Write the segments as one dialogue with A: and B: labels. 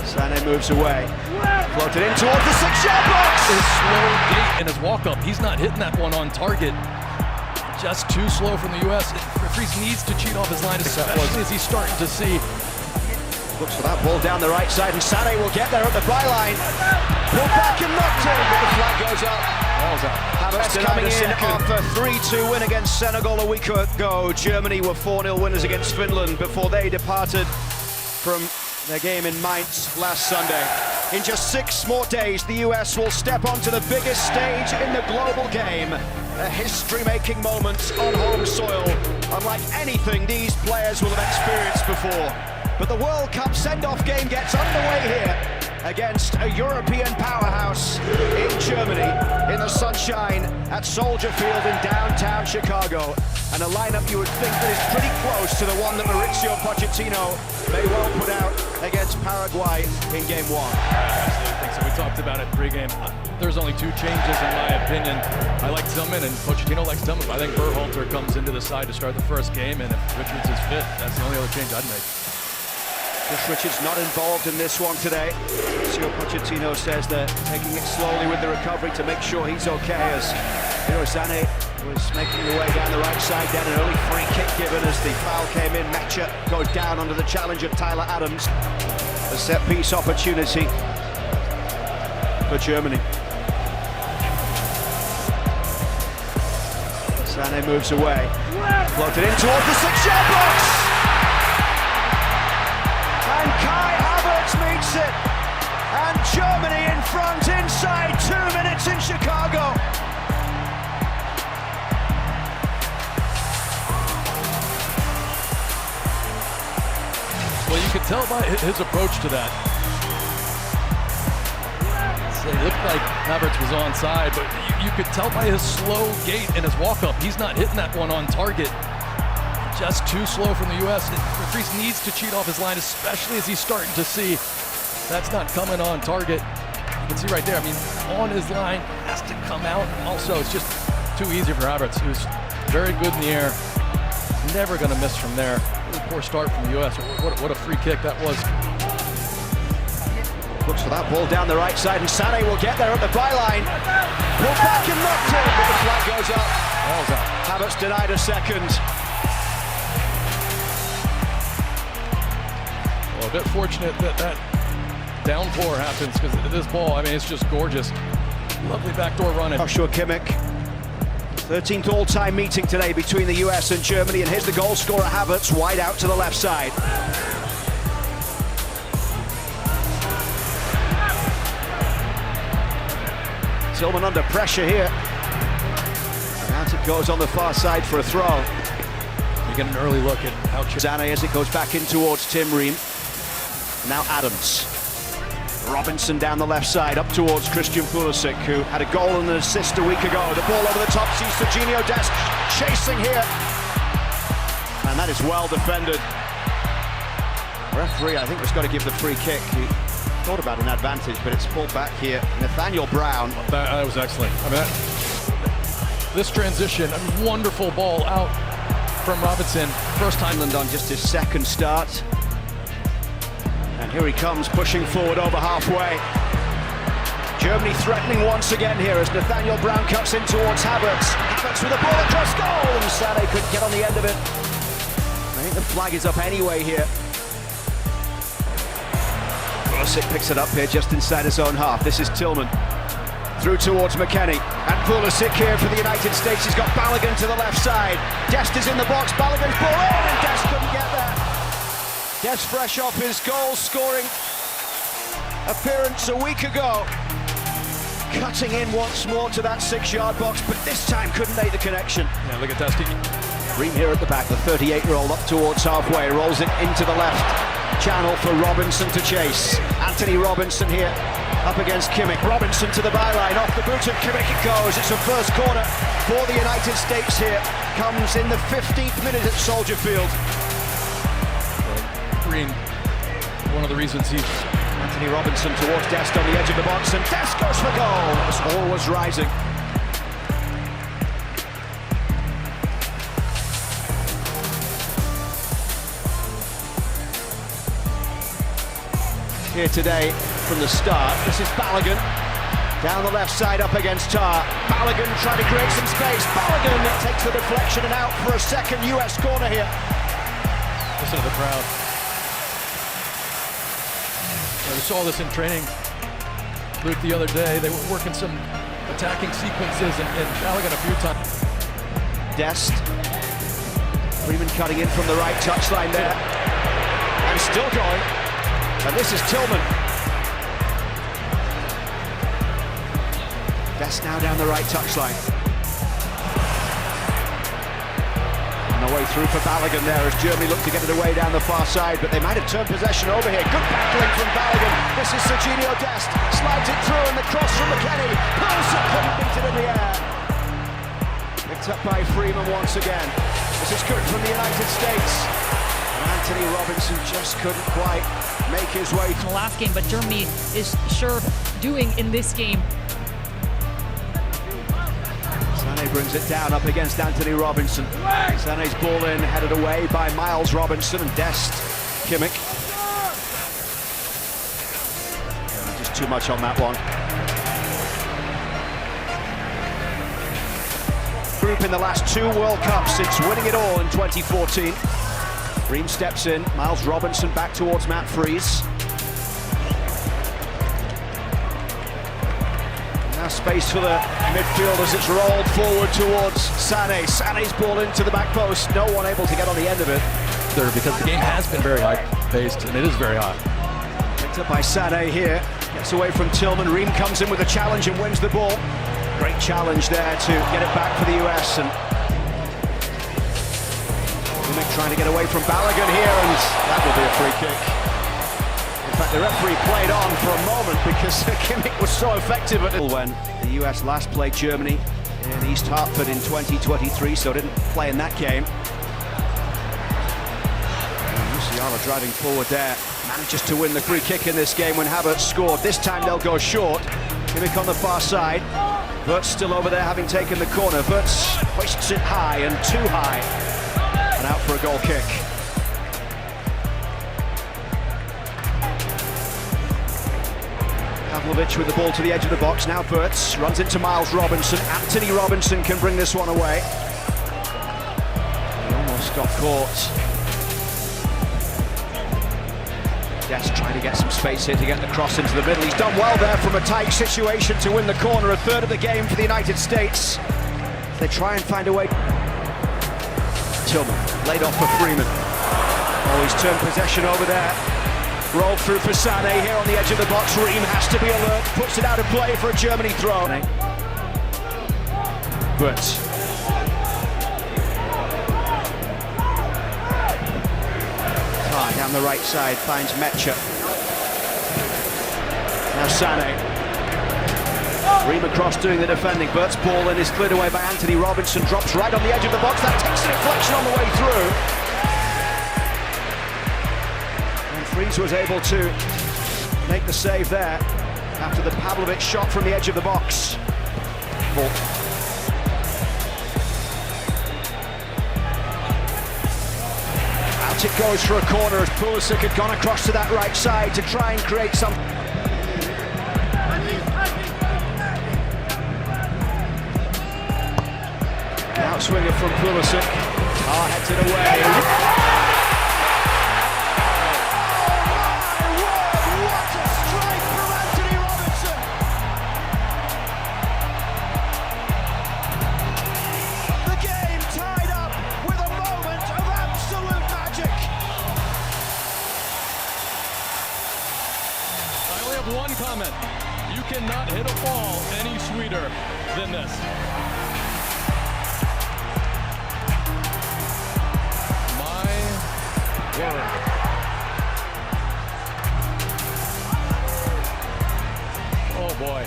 A: Sané moves away. Floated in towards the 6-yard box.
B: His slow gait and his walk-up. He's not hitting that one on target. Just too slow from the U.S. Referees needs to cheat off his line, especially as he's starting to see.
A: Looks for that ball down the right side, and Sané will get there at the byline. Pulled back and knocked in, but the flag goes up. Havertz coming in off a 3-2 win against Senegal a week ago. Germany were 4-0 winners against Finland before they departed from their game in Mainz last Sunday. In just 6 more days, the US will step onto the biggest stage in the global game. A history-making moment on home soil, unlike anything these players will have experienced before. But the World Cup send-off game gets underway here against a European powerhouse in Germany, in the sunshine at Soldier Field in downtown Chicago. And a lineup you would think that is pretty close to the one that Mauricio Pochettino may well put out against Paraguay in Game 1.
B: I think so. We talked about it pre-game. There's only 2 changes in my opinion. I like Tillman and Pochettino likes Tillman. I think Berhalter comes into the side to start the first game, and if Richards is fit, that's the only other change I'd make.
A: Just Richards not involved in this one today. Mauricio Pochettino says they're taking it slowly with the recovery to make sure he's okay, as Sané was making the way down the right side. Then an early free kick given as the foul came in. Mecha goes down under the challenge of Tyler Adams. A set-piece opportunity for Germany. Sané moves away. Floated in towards the 6-yard box. And Kai Havertz meets it. And Germany in front inside 2 minutes in Chicago.
B: Well, you could tell by his approach to that. It looked like Havertz was onside, but you could tell by his slow gait and his walk-up. He's not hitting that one on target. Just too slow from the U.S. Referees needs to cheat off his line, especially as he's starting to see that's not coming on target. You can see right there, I mean, on his line, has to come out. Also, it's just too easy for Havertz, who's very good in the air. Never going to miss from there. Really poor start from the U.S. What a free kick that was.
A: Looks for that ball down the right side, and Sané will get there at the byline. Pulled back and knocked in, but the flag goes up.
B: Ball's out.
A: Havertz denied a second.
B: Well, a bit fortunate that downpour happens, because this ball, I mean, it's just gorgeous. Lovely backdoor running.
A: Joshua Kimmich. 13th all-time meeting today between the US and Germany, and here's the goal scorer Havertz, wide out to the left side. Tillman under pressure here. And out it goes on the far side for a throw.
B: You get an early look at how
A: Sané as it goes back in towards Tim Ream. Now Adams. Robinson down the left side, up towards Christian Pulisic, who had a goal and an assist a week ago. The ball over the top sees Serginho Dest chasing here. And that is well defended. Referee, I think, has got to give the free kick. He thought about an advantage, but it's pulled back here. Nathaniel Brown.
B: That was excellent. I mean, this transition, a wonderful ball out from Robinson. First time
A: on just his second start. And here he comes, pushing forward over halfway. Germany threatening once again here as Nathaniel Brown cuts in towards Havertz. Havertz with a ball across goal, and Sané couldn't get on the end of it. I think the flag is up anyway here. Pulisic picks it up here just inside his own half. This is Tillman. Through towards McKennie. And Pulisic here for the United States. He's got Balogun to the left side. Dest is in the box. Balogun's ball in, and Dest couldn't get there. Dest fresh off his goal-scoring appearance a week ago. Cutting in once more to that 6-yard box, but this time couldn't make the connection.
B: Yeah, look at Dest.
A: Ream here at the back, the 38-year-old up towards halfway. Rolls it into the left channel for Robinson to chase. Anthony Robinson here up against Kimmich. Robinson to the byline, off the boot of Kimmich it goes. It's a first corner for the United States here. Comes in the 15th minute at Soldier Field.
B: Green, one of the reasons he's...
A: Anthony Robinson towards Dest on the edge of the box, and Dest goes for goal. It's always rising. here today from the start. This is Balogun. Down the left side up against Tar. Balogun trying to create some space. Balogun takes the deflection and out for a second US corner here.
B: Listen to the crowd. We saw this in training, Luke, the other day. They were working some attacking sequences and Balogun a few times.
A: Dest. Freeman cutting in from the right touchline there. And still going. And this is Tillman. Dest now down the right touchline. And the way through for Balogun there as Germany look to get it away down the far side, but they might have turned possession over here. Good battling from Balogun. This is Serginho Dest. Slides it through and the cross from McKennie. Pulisic couldn't beat it in the air. Picked up by Freeman once again. This is good from the United States. And Anthony Robinson just couldn't quite make his way
C: in the last game, but Germany is sure doing in this game.
A: Sané brings it down up against Anthony Robinson. Sané's ball in, headed away by Miles Robinson and Dest Kimmich. Just too much on that one. Group in the last 2 World Cups since winning it all in 2014. Ream steps in, Miles Robinson back towards Matt Freese. Now space for the midfield as it's rolled forward towards Sané. Sané's ball into the back post, no one able to get on the end of it.
B: Because the game has been very high-paced, and it is very hot.
A: Picked up by Sané here, gets away from Tillman. Ream comes in with a challenge and wins the ball. Great challenge there to get it back for the US, and Kimmich trying to get away from Balogun here, and that will be a free kick. In fact, the referee played on for a moment because Kimmich was so effective at it. When the US last played Germany in East Hartford in 2023, so didn't play in that game. Musiala driving forward there, manages to win the free kick in this game when Havertz scored. This time they'll go short. Kimmich on the far side. Wirtz still over there having taken the corner. Wirtz hoists it high and too high. And out for a goal kick. Pavlovic with the ball to the edge of the box. Now Wirtz runs into Miles Robinson. Anthony Robinson can bring this one away. He almost got caught. Dest trying to get some space here to get the cross into the middle. He's done well there from a tight situation to win the corner. A third of the game for the United States. They try and find a way. Tillman laid off for Freeman. Oh, he's turned possession over there. Rolled through for Sané here on the edge of the box. Ream has to be alert. Puts it out of play for a Germany throw. Wirtz. Down the right side, finds Mecha. Now Sané. Ream across doing the defending. Bert's ball in is cleared away by Anthony Robinson. Drops right on the edge of the box. That takes a deflection on the way through. And Freese was able to make the save there after the Pavlovic shot from the edge of the box. Ball. It goes for a corner as Pulisic had gone across to that right side to try and create some. Outswinger from Pulisic. Heads it away. What a strike from Anthony Robinson! The game tied up with a moment of absolute magic.
B: I only have one comment. You cannot hit a ball any sweeter than this. My word. Oh boy.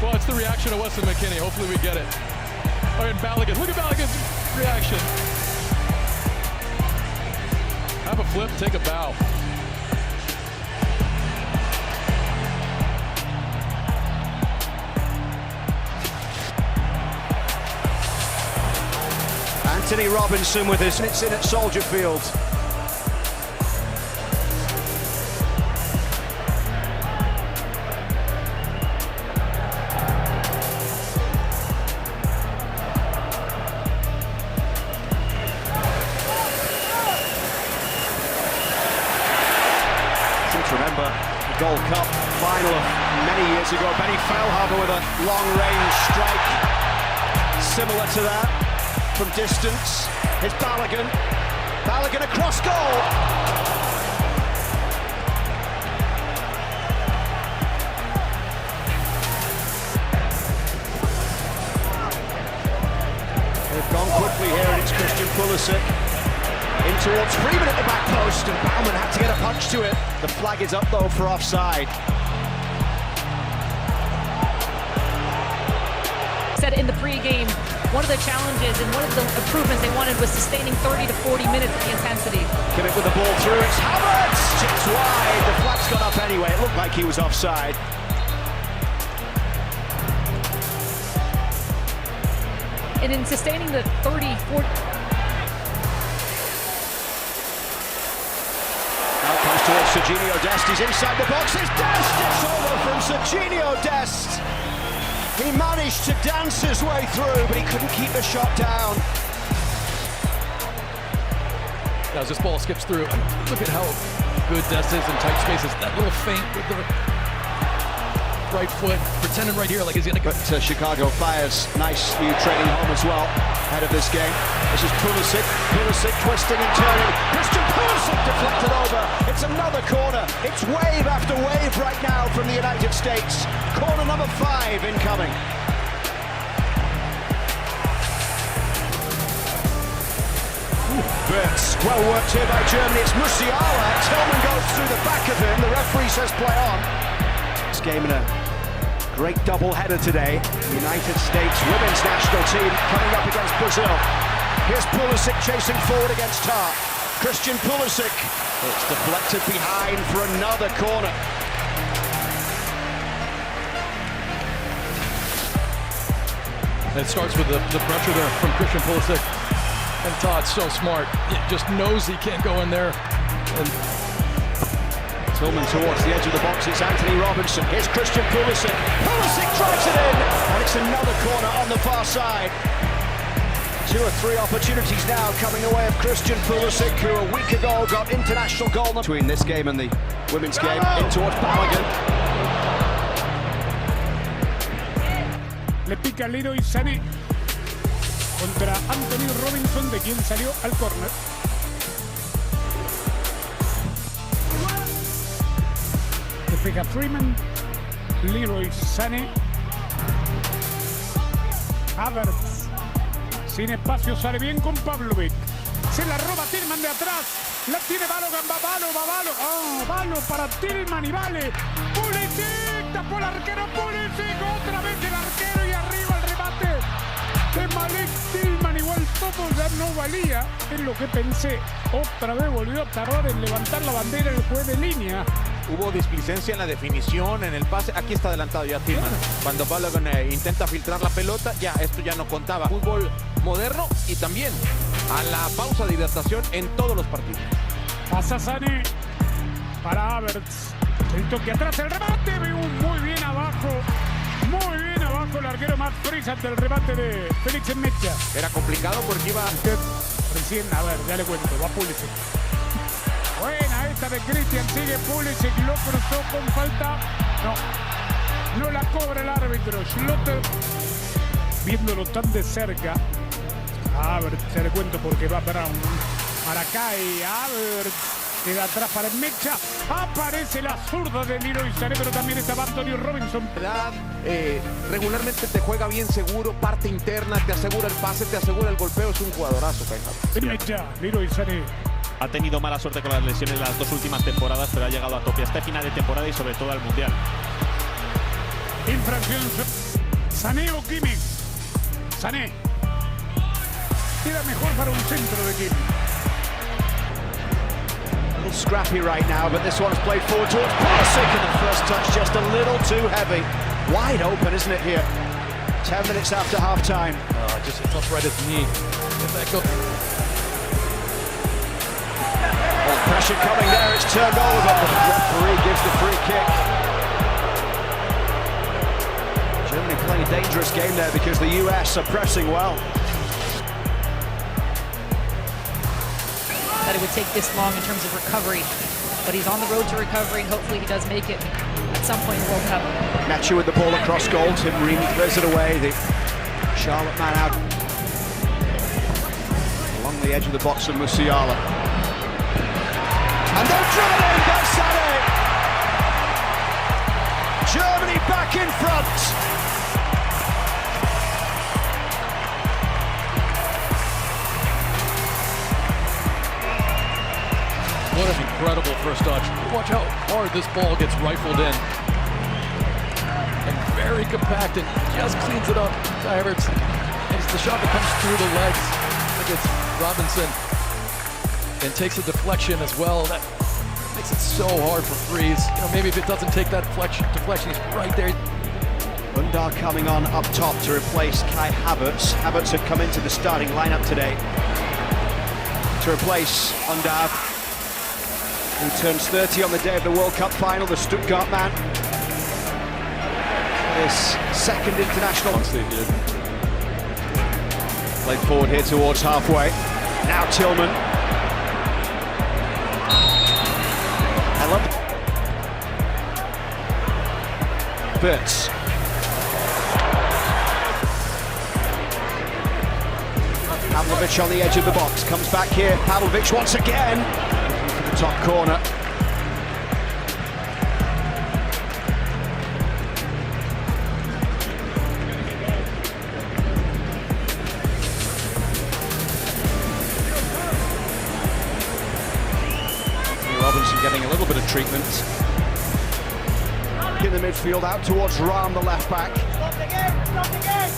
B: Well, it's the reaction of Weston McKennie. Hopefully we get it. Oh, and Balogun. Look at Balogun's reaction. Have a flip, take a bow.
A: Anthony Robinson with his hits in at Soldier Field. Remember the Gold Cup final of many years ago. Benny Feilhaber with a long-range strike similar to that from distance. It's Balogun. Balogun across goal. They've gone quickly here, and it's Christian Pulisic. In towards Freeman at the back post, and Baumann had to get a punch to it. The flag is up though for offside.
C: Said in the pre-game, one of the challenges and one of the improvements they wanted was sustaining 30 to 40 minutes of the intensity.
A: Kimmich with the ball through, it's Havertz! Chips wide, the flag's gone up anyway. It looked like he was offside.
C: And in sustaining the 30, 40...
A: Now it comes towards Serginho Dest, he's inside the box, it's Dest! It's over from Serginho Dest! He managed to dance his way through, but he couldn't keep the shot down.
B: As this ball skips through, look at how good Dest is in tight spaces. That little feint with the right foot, pretending right here like he's gonna go.
A: But Chicago Fire's nicely training home as well, ahead of this game. This is Pulisic, Pulisic twisting and turning. Christian Pulisic deflected over. It's another corner. It's wave after wave right now from the United States. Corner number 5 incoming. Burts, well worked here by Germany. It's Musiala. Tillman goes through the back of him. The referee says play on. This game in a great double-header today. The United States women's national team coming up against Brazil. Here's Pulisic chasing forward against Tar. Christian Pulisic. It's deflected behind for another corner.
B: It starts with the pressure there from Christian Pulisic. And Todd's so smart. He just knows he can't go in there. And
A: Tillman towards the edge of the box, it's Anthony Robinson. Here's Christian Pulisic. Pulisic drives it in! And it's another corner on the far side. 2 or 3 opportunities now coming away of Christian Pulisic, who a week ago got international goal between this game and the women's game. In towards Balogun.
D: Le pica Leroy Sané contra Anthony Robinson, de quien salió al córner. Despeja Freeman, Leroy Sané, Havertz, sin espacio, sale bien con Pavlovic, se la roba Tillman de atrás, la tiene Balogun, va Balo, Balo para Tillman y vale, Pulisic, tapó el arquero, Pulisic, otra vez el arquero y arriba el remate de Malik Tillman, igual todo ya no valía, es lo que pensé, otra vez volvió a tardar en levantar la bandera el juez de línea.
E: Hubo displicencia en la definición, en el pase. Aquí está adelantado ya Tillman. Cuando Balogun intenta filtrar la pelota, ya esto ya no contaba. Fútbol moderno y también a la pausa de hidratación en todos los partidos.
D: Pasa Sané para Havertz. El toque atrás, el remate. Muy bien abajo el arquero Matt Friese ante el remate de Félix Mecha.
E: Era complicado porque iba...
D: Recién, a ver, ya le cuento, va Pulisic. Buena esta de Christian, sigue Pulisic, lo cruzó con falta. No la cobra el árbitro. Schlotter, viéndolo tan de cerca. A ver, se le cuento porque va Brown. Maracay, Havertz. Queda atrás para el Mecha. Aparece la zurda de Leroy Sané, pero también estaba Anthony Robinson.
E: Regularmente te juega bien seguro, parte interna, te asegura el pase, te asegura el golpeo. Es un jugadorazo, Kai.
D: Mecha, Leroy Sané.
F: Ha tenido mala suerte con las lesiones las 2 últimas temporadas, pero ha llegado a tope hasta final de temporada y sobre todo al Mundial.
D: Infracción. Sané o Kimmich. Sané. Queda mejor para un centro de Kimmich.
A: A little scrappy right now, but this one's played forward towards Pulisic, and the first touch just a little too heavy. Wide open, isn't it here? 10 minutes after half-time.
B: just it's up right at the knee. Get that go.
A: Pressure coming there, it's turned over, but the referee gives the free kick. Germany playing a dangerous game there because the US are pressing well.
C: that it would take this long in terms of recovery. But he's on the road to recovery, and hopefully he does make it at some point in the World Cup.
A: Nacho with the ball across goal. Tim Ream clears it away. The Charlotte man out along the edge of the box of Musiala. And then driven in by Sané. Germany back in front.
B: What an incredible first touch. Watch how hard this ball gets rifled in. And very compact and just cleans it up. Havertz. And it's the shot that comes through the legs. I think it's Robinson. And takes a deflection as well. That makes it so hard for Freeze. You know, maybe if it doesn't take that deflection, he's right there.
A: Undar coming on up top to replace Kai Havertz. Havertz had come into the starting lineup today to replace Undar, who turns 30 on the day of the World Cup final, the Stuttgart man. His second international. Played forward here towards halfway. Now Tillman. Birds. Pavlovic on the edge of the box, comes back here. Pavlovic once again. For the top corner. Robinson getting a little bit of treatment. In the midfield, out towards Rahm, the left back.
G: Stop the game! Stop the game!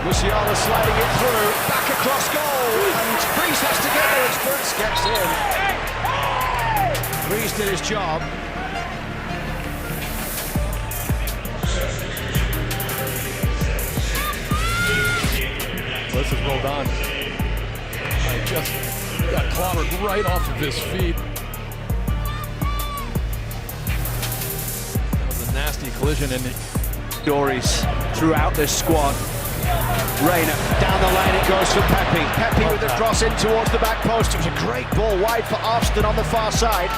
A: Musiala sliding it through, back across goal, and Freeze has to get there as Spurs gets in. Freeze did his job.
B: This is rolled on. I just got clobbered right off of his feet. That was a nasty collision, and
A: Stories throughout this squad. Reina down the lane, it goes for Pepe. Pepe with the cross in towards the back post. It was a great ball wide for Arston on the far side.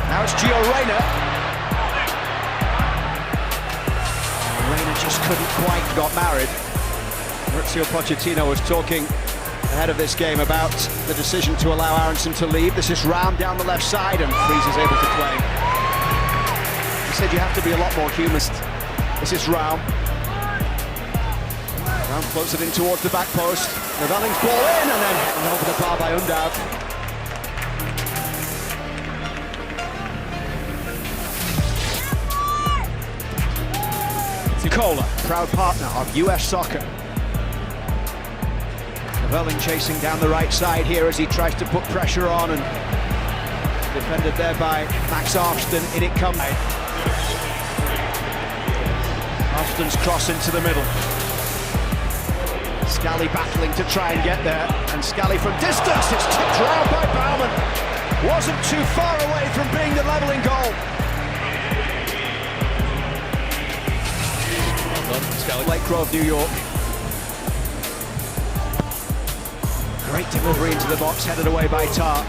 A: Now it's Gio Reyna. Reyna just couldn't quite got married. Maurizio Pochettino was talking ahead of this game about the decision to allow Aronson to leave. This is Rahm down the left side, and Freeze is able to claim. He said you have to be a lot more humanist. This is Rahm. Rahm floats it in towards the back post. Nevelling's ball in, and then over the bar by Undav. Cola, proud partner of US Soccer. Nevelling chasing down the right side here as he tries to put pressure on, and defended there by Max Arston. In it comes. Arston's cross into the middle. Scally battling to try and get there, and Scally from distance. It's tipped round by Baumann. Wasn't too far away from being the levelling goal. Lake Grove, New York. Great delivery into the box, headed away by Tar.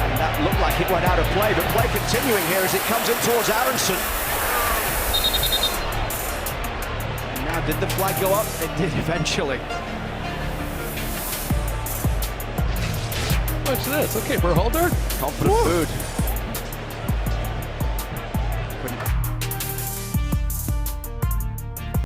A: And that looked like it went out of play, but play continuing here as it comes in towards Aronson. And now, did the flag go up? It did eventually.
B: Watch this. Okay, Berhalter.
A: Confident food.